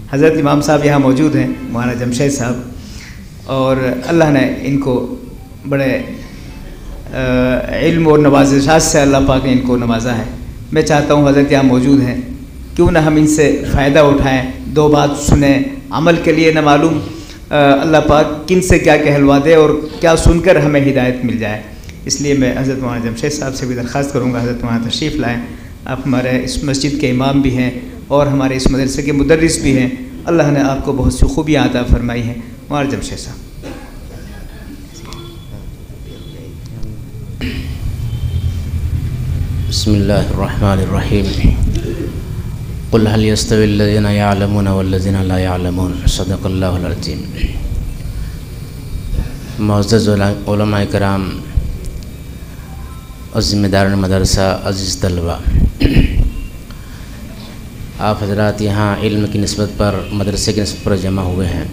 हज़रत इमाम साहब यहाँ मौजूद हैं, मौलाना जमशेद साहब, और अल्लाह ने इनको बड़े इल्म और नवाज़िशात से अल्लाह पाक ने इनको नवाजा है। मैं चाहता हूँ हज़रत यहाँ मौजूद हैं, क्यों ना हम इनसे फ़ायदा उठाएँ, दो बात सुने, अमल के लिए न मालूम अल्लाह पाक किन से क्या कहलवा दे और क्या सुनकर हमें हिदायत मिल जाए। इसलिए मैं हज़रत मौलाना जमशेद साहब से भी दरख्वास्त करूँगा, हज़रत मौलाना तशरीफ़ लाएँ। आप हमारे इस मस्जिद के इमाम भी हैं और हमारे इस मदरसे के मुदर्रिस भी हैं। अल्लाह ने आपको बहुत सी खूबियाँ अता फरमाई हैं। मौलाना जमशेद साहब। बिस्मिल्लाहिर्रहमानिर्रहीम। क़ुल हल यस्तविल्लज़ीना यअलमूना वल्लज़ीना ला यअलमून। सदक़ल्लाहुल अज़ीम। मुअज़्ज़ज़ उलमाए किराम और ज़िम्मेदारान मदरसा, अज़ीज़ तलबा, आप हज़रात यहाँ इल्म की निस्बत पर, मदरसे की निस्बत पर जमा हुए हैं।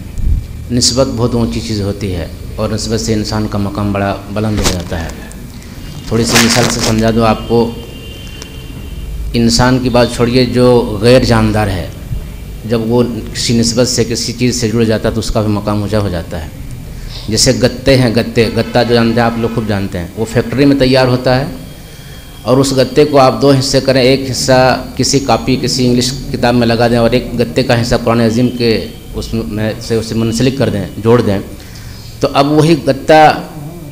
निस्बत बहुत ऊँची चीज़ होती है और निस्बत से इंसान का मकाम बड़ा बुलंद हो जाता है। थोड़ी सी मिसाल से समझा दो आपको। इंसान की बात छोड़िए, जो गैर जानदार है, जब वो किसी निस्बत से, किसी चीज़ से जुड़ जाता है तो उसका भी मकाम ऊँचा हो जाता है। जैसे गत्ते हैं, गत्ता जो जानते हैं आप लोग खूब जानते हैं, वो फैक्ट्री में तैयार होता है और उस गत्ते को आप दो हिस्से करें, एक हिस्सा किसी कापी, किसी इंग्लिश किताब में लगा दें और एक गत्ते का हिस्सा कुरान अज़ीम के उसमें से उसे मुंसलिक कर दें, जोड़ दें, तो अब वही गत्ता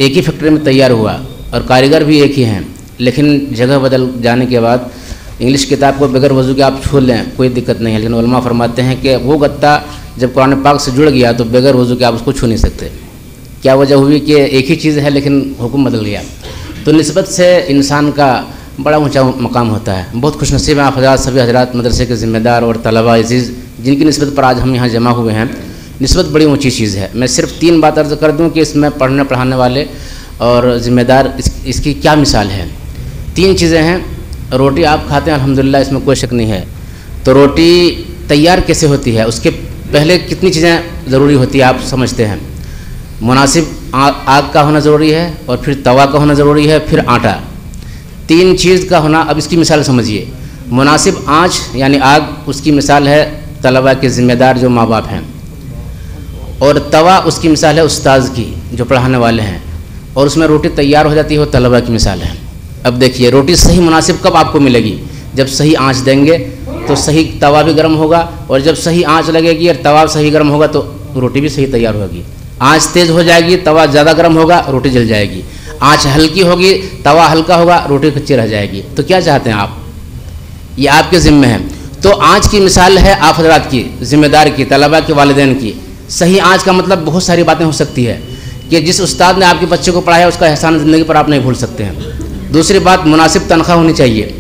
एक ही फैक्ट्री में तैयार हुआ और कारीगर भी एक ही हैं, लेकिन जगह बदल जाने के बाद इंग्लिश किताब को बगैर वज़ू के आप छू लें, कोई दिक्कत नहीं है। लेकिन उलमा फरमाते हैं कि वो गत्ता जब कुरान पाक से जुड़ गया तो बगैर वज़ू के आप उसको छू नहीं सकते। क्या वजह हुई कि एक ही चीज़ है लेकिन हुक्म बदल गया। तो निस्बत से इंसान का बड़ा ऊंचा मकाम होता है। बहुत खुशनसीब हैं आप हज़रात, सभी हज़रात मदरसे के ज़िम्मेदार और तलबा अज़ीज़ जिनकी निस्बत पर आज हम यहाँ जमा हुए हैं। निस्बत बड़ी ऊँची चीज़ है। मैं सिर्फ 3 बात अर्ज़ कर दूँ कि इसमें पढ़ने पढ़ाने वाले और ज़िम्मेदार इसकी क्या मिसाल है। 3 चीज़ें हैं। रोटी आप खाते हैं अल्हम्दुलिल्लाह, इसमें कोई शक नहीं है। तो रोटी तैयार कैसे होती है, उसके पहले कितनी चीज़ें ज़रूरी होती है आप समझते हैं। मुनासिब आग का होना ज़रूरी है और फिर तवा का होना ज़रूरी है, फिर आटा। 3 चीज़ का होना। अब इसकी मिसाल समझिए। मुनासिब आँच यानी आग, उसकी मिसाल है तलबा के ज़िम्मेदार जो माँ बाप हैं, और तवा उसकी मिसाल है उस्ताद की जो पढ़ाने वाले हैं, और उसमें रोटी तैयार हो जाती है वो तलबा की मिसाल है। अब देखिए रोटी सही मुनासिब कब आपको मिलेगी, जब सही आँच देंगे तो सही तवा भी गर्म होगा, और जब सही आँच लगेगी और तवा सही गर्म होगा तो रोटी भी सही तैयार होगी। आँच तेज़ हो जाएगी, तवा ज़्यादा गर्म होगा, रोटी जल जाएगी। आँच हल्की होगी, तवा हल्का होगा, रोटी कच्ची रह जाएगी। तो क्या चाहते हैं आप, ये आपके ज़िम्मे है। तो आँच की मिसाल है आप हज़रात की, ज़िम्मेदार की, तलबा के वालिदैन की। सही आँच का मतलब बहुत सारी बातें हो सकती है कि जिस उस्ताद ने आपके बच्चे को पढ़ाया उसका एहसान ज़िंदगी पर आप नहीं भूल सकते हैं। दूसरी बात, मुनासिब तनख्वाह होनी चाहिए।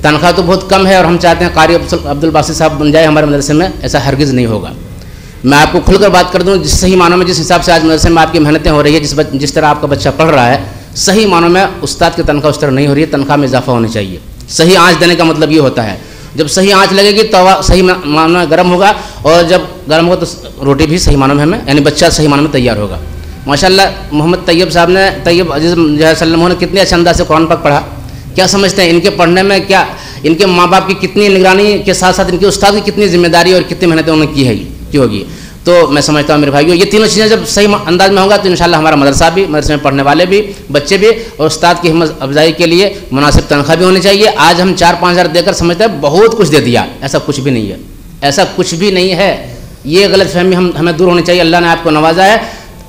तनख्वाह तो बहुत कम है और हम चाहते हैं कारी अब्दुल बासित साहब बन जाए हमारे मदरसे में, ऐसा हरगिज़ नहीं होगा। मैं आपको खुलकर बात कर दूं, जिस सही मानों में जिस हिसाब से आज मदरसे में आपकी मेहनतें हो रही है, जिस तरह आपका बच्चा पढ़ रहा है, सही मानों में उस्ताद की तनख्वाह उस तरह नहीं हो रही है। तनख्वाह में इजाफा होनी चाहिए। सही आँच देने का मतलब ये होता है, जब सही आँच लगेगी तवा सही मानों में गर्म होगा, और जब गर्म होगा तो रोटी भी सही मानों में हमें, यानी बच्चा सही मानों में तैयार होगा। माशाल्लाह मोहम्मद तैयब साहब ने, तैयब अजीज़ सल्लम ने कितने अच्छे अंदाज से कुरान पाक पढ़ा। क्या समझते हैं इनके पढ़ने में, क्या इनके माँ बाप की कितनी निगरानी के साथ साथ इनके उस्ताद की कितनी जिम्मेदारी और कितनी मेहनत उन्होंने की होगी। तो मैं समझता हूँ मेरे भाइयों, ये तीनों चीज़ें जब सही अंदाज में होगा तो इंशाल्लाह हमारा मदरसा भी, मदरसे में पढ़ने वाले भी, बच्चे भी, और उस्ताद की हिम्मत अफजाई के लिए मुनासिब तनख्वाह भी होनी चाहिए। आज हम 4-5 हज़ार देकर समझते हैं बहुत कुछ दे दिया, ऐसा कुछ भी नहीं है। ऐसा कुछ भी नहीं है। ये गलतफहमी हमें दूर होनी चाहिए। अल्लाह ने आपको नवाजा है,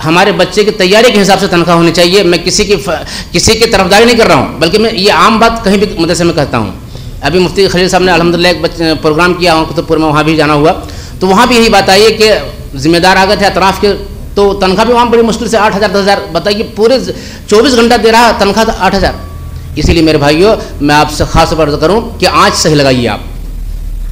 हमारे बच्चे की तैयारी के हिसाब से तनख्वाह होनी चाहिए। मैं किसी की तरफदारी नहीं कर रहा हूँ, बल्कि मैं ये आम बात कहीं भी मदरसे में कहता हूँ। अभी मुफ्ती खलील साहब ने अल्हम्दुलिल्लाह एक प्रोग्राम किया कुतुबपुर में, वहाँ भी जाना हुआ, तो वहाँ भी यही बात आई है कि ज़िम्मेदार आ गए थे अतराफ़ के, तो तनख्वाह भी वहाँ बड़ी मुश्किल से 8,000-10,000, बताइए पूरे 24 घंटा दे रहा, तनख्वाह था 8,000। इसीलिए मेरे भाइयों मैं आपसे ख़ास तौर पर करूँ कि आँच सही लगाइए। आप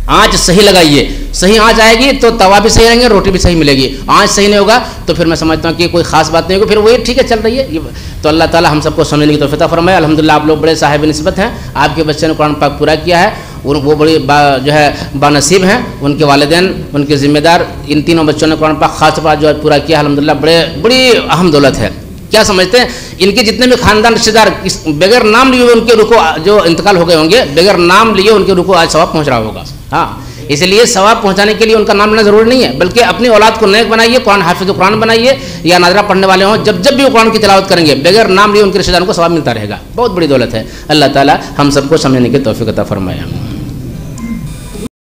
आँच सही लगाइए। सही आँच आएगी तो तवा भी सही रहेंगे, रोटी भी सही मिलेगी। आँच सही नहीं होगा तो फिर मैं समझता हूँ कि कोई ख़ास बात नहीं होगी, फिर वही ठीक है चल रही है ये। तो अल्लाह ताला हम सबको समझने की तौफ़ीक़ फरमाए। अल्हम्दुलिल्लाह आप लोग बड़े साहिब निस्बत हैं, आपके बच्चे ने कुरान पाक पूरा किया है, वो बड़ी जो है बानसीब हैं, उनके वालिदैन, उनके ज़िम्मेदार, इन तीनों बच्चों ने कुरान पाक ख़ास तौर पर जो है पूरा किया। अल्हम्दुलिल्लाह बड़ी अहम दौलत है। क्या समझते हैं इनके जितने भी ख़ानदान रिश्तेदार बगैर नाम लिए उनके रुको जो इंतकाल हो गए होंगे, बगैर नाम लिए उनके रुको आज सवाब पहुँच रहा होगा। हाँ, इसलिए सवाब पहुंचाने के लिए उनका नाम लेना ज़रूरी नहीं है, बल्कि अपनी औलाद को नेक बनाइए, कुरान हाफिज़ कुरान बनाइए या नाज़रा पढ़ने वाले हों, जब जब भी वो कुरान की तिलावत करेंगे बगैर नाम लिए उनके रिश्तेदारों को सवाब मिलता रहेगा। बहुत बड़ी दौलत है। अल्लाह ताला हम सबको समझने की तौफीक अता फरमाए।